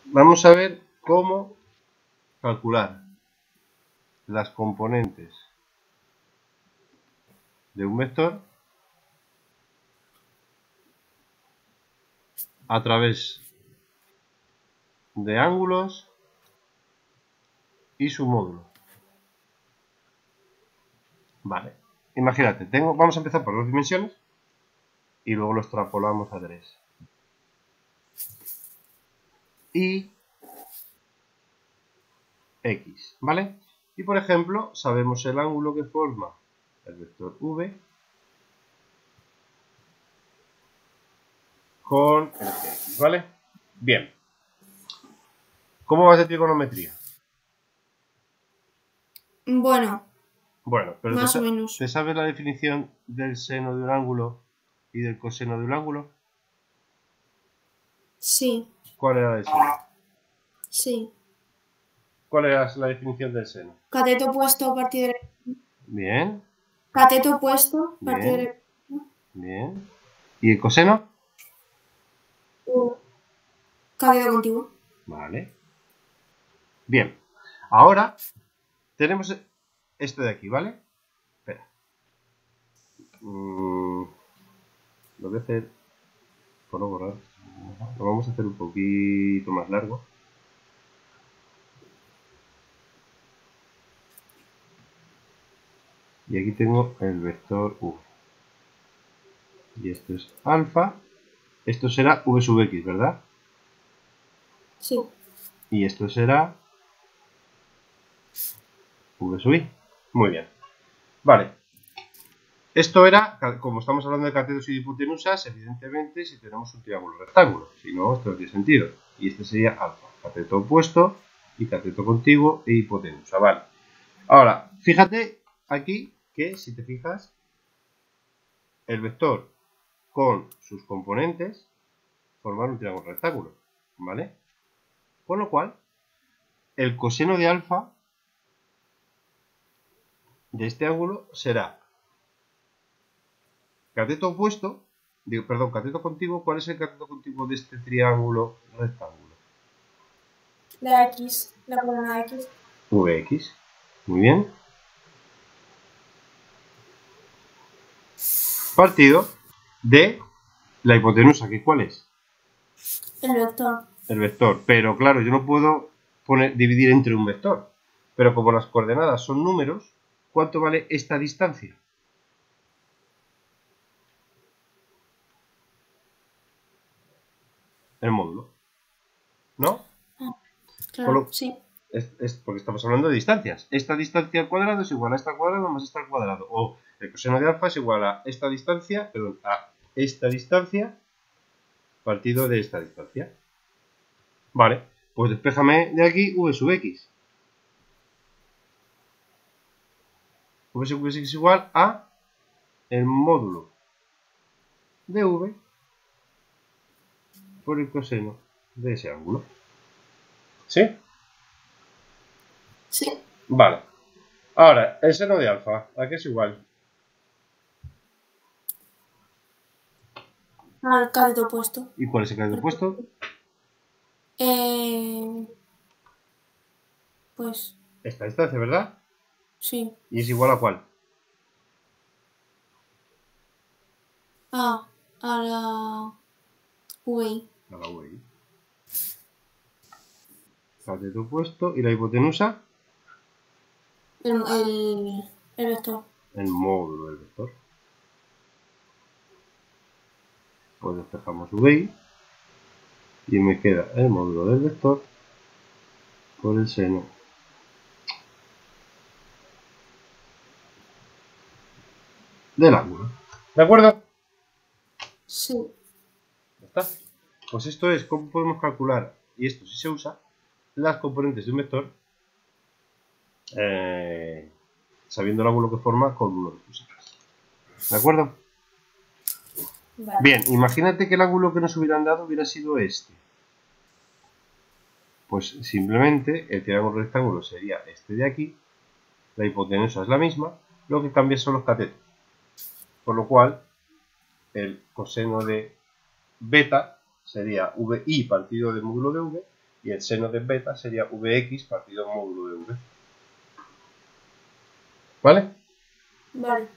vamos a ver cómo calcular las componentes de un vector a través de ángulos y su módulo. Vale, imagínate, vamos a empezar por 2 dimensiones y luego lo extrapolamos a 3. Y X, ¿vale? Y por ejemplo, sabemos el ángulo que forma el vector V con el eje X, ¿vale? Bien. ¿Cómo va de trigonometría? Bueno, pero más o menos. ¿te sabes la definición del seno de un ángulo y del coseno de un ángulo? Sí, ¿Cuál era el seno? sí. ¿Cuál era la definición del seno? Cateto opuesto partido de... Bien, Cateto opuesto partido bien, de... bien. ¿Y el coseno? Cateto contiguo. Vale. Bien. Ahora tenemos esto de aquí, ¿vale? Espera. Lo voy a hacer por no borrar. Lo vamos a hacer un poquito más largo. Y aquí tengo el vector V. Y esto es alfa. Esto será V sub X, ¿verdad? Sí. Y esto será V sub Y. Muy bien. Vale. Esto era, como estamos hablando de catetos y de hipotenusas, evidentemente si tenemos un triángulo rectángulo. Si no, esto no tiene sentido. Y este sería alfa. Cateto opuesto y cateto contiguo e hipotenusa. Vale. Ahora, fíjate aquí que, si te fijas, el vector con sus componentes forman un triángulo rectángulo, ¿vale? Con lo cual, el coseno de alfa de este ángulo será cateto opuesto, cateto contiguo. ¿Cuál es el cateto contiguo de este triángulo rectángulo? La X, la columna X. Vx. Muy bien. Partido de la hipotenusa, ¿que cuál es? El vector. El vector. Pero claro, yo no puedo dividir entre un vector. Pero como las coordenadas son números, ¿cuánto vale esta distancia? El módulo. ¿No? Claro, sí. Es porque estamos hablando de distancias. Esta distancia al cuadrado es igual a esta al cuadrado más esta al cuadrado. O el coseno de alfa es igual a esta distancia, perdón, a esta distancia partido de esta distancia. Vale, pues despéjame de aquí v sub x. V sub x es igual a el módulo de v por el coseno de ese ángulo. ¿Sí? Sí. Vale. Ahora, el seno de alfa, ¿a qué es igual? Al cateto opuesto. ¿Y cuál es el cateto opuesto? Pues Esta distancia, ¿verdad? sí. ¿Y es igual a cuál? A la VI. A la VI. Cateto opuesto. ¿Y la hipotenusa? El vector. El módulo del vector. Pues despejamos VI y me queda el módulo del vector por el seno del ángulo. ¿De acuerdo? Sí. Ya está. Pues esto es cómo podemos calcular, y esto sí se usa, las componentes de un vector sabiendo el ángulo que forma con uno de sus ejes. ¿De acuerdo? Vale. Bien, imagínate que el ángulo que nos hubieran dado hubiera sido este. Pues simplemente el triángulo rectángulo sería este de aquí, la hipotenusa es la misma, lo que cambia son los catetos. Por lo cual, el coseno de beta sería VI partido del módulo de V, Y el seno de beta sería Vx partido módulo de V. ¿Vale? Vale.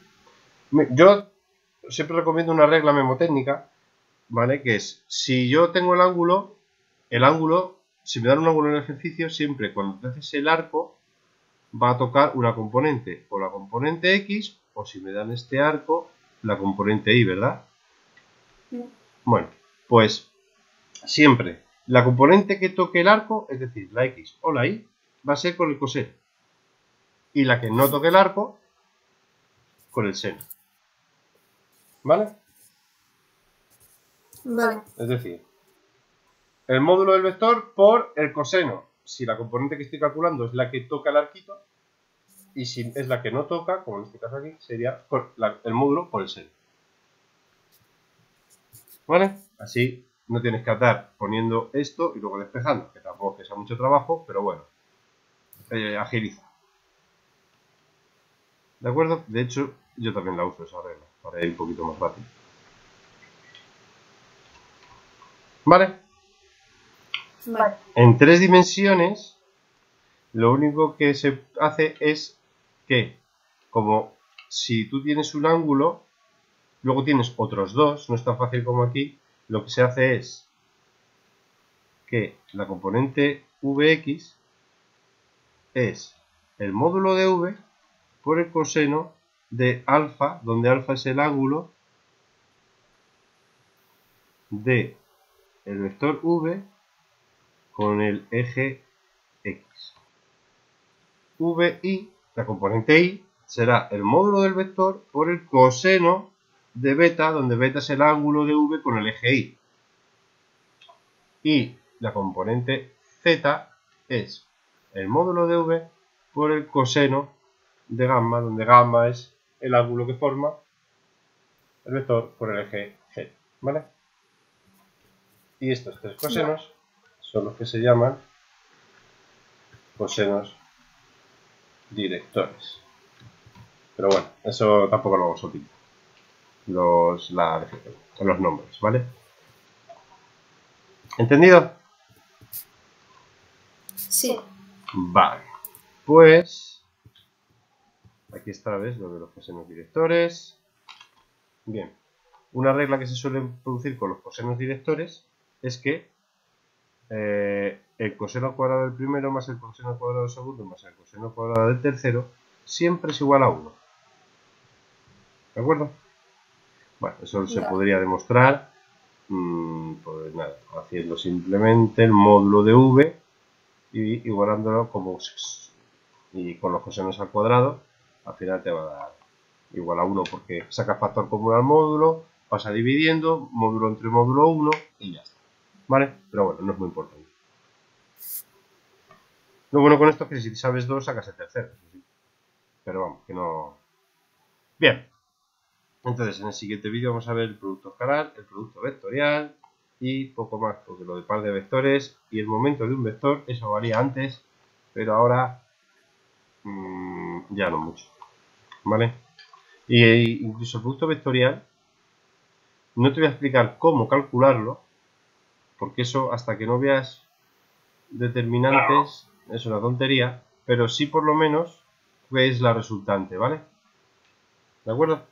Yo siempre recomiendo una regla memotécnica, ¿vale? Que es, si yo tengo el ángulo, si me dan un ángulo en el ejercicio, siempre cuando te haces el arco, va a tocar una componente, o la componente X, o si me dan este arco, la componente Y, ¿verdad? Bueno, pues siempre la componente que toque el arco, es decir, la X o la Y, va a ser con el coseno. Y la que no toque el arco, con el seno. ¿Vale? Vale. Es decir, el módulo del vector por el coseno, si la componente que estoy calculando es la que toca el arquito, y si es la que no toca, como en este caso aquí, sería el módulo por el seno. ¿Vale? Así no tienes que estar poniendo esto y luego despejando, que tampoco es que sea mucho trabajo, pero bueno, agiliza. ¿De acuerdo? De hecho, yo también la uso esa regla, para ir un poquito más rápido. ¿Vale? Vale. En 3 dimensiones, lo único que se hace es que, como si tú tienes un ángulo, luego tienes otros dos, no es tan fácil como aquí, lo que se hace es que la componente Vx es el módulo de V por el coseno de alfa, donde alfa es el ángulo de el vector V con el eje X. Vi, la componente Y, será el módulo del vector por el coseno de beta, donde beta es el ángulo de V con el eje Y. Y la componente Z es el módulo de V por el coseno de gamma, donde gamma es el ángulo que forma el vector por el eje G. ¿Vale? Y estos tres cosenos son los que se llaman cosenos directores. Pero bueno, eso tampoco lo vamos a utilizar. Los nombres, ¿vale? ¿Entendido? Sí. Vale. Pues aquí está, ¿ves? Lo de los cosenos directores. Bien. Una regla que se suele producir con los cosenos directores es que el coseno al cuadrado del primero más el coseno al cuadrado del segundo más el coseno al cuadrado del tercero siempre es igual a 1. ¿De acuerdo? Bueno, eso se podría demostrar pues nada, haciendo simplemente el módulo de V y igualándolo como y con los cosenos al cuadrado, al final te va a dar igual a 1 porque saca factor común al módulo, pasa dividiendo, módulo entre módulo 1 y ya está. ¿Vale? Pero bueno, no es muy importante. Lo bueno con esto es que si sabes 2 sacas el tercero. Pero vamos, que no... Bien. Entonces, en el siguiente vídeo vamos a ver el producto escalar, el producto vectorial y poco más, porque lo de par de vectores y el momento de un vector, eso varía antes, pero ahora ya no mucho. ¿Vale? Y incluso el producto vectorial, no te voy a explicar cómo calcularlo, porque eso hasta que no veas determinantes es una tontería, pero sí por lo menos qué es la resultante, ¿vale? ¿De acuerdo?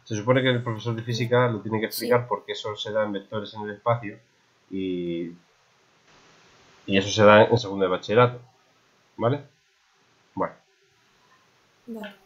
Se supone que el profesor de física lo tiene que explicar porque eso se da en vectores en el espacio y eso se da en segundo de bachillerato, ¿vale? Bueno. Vale.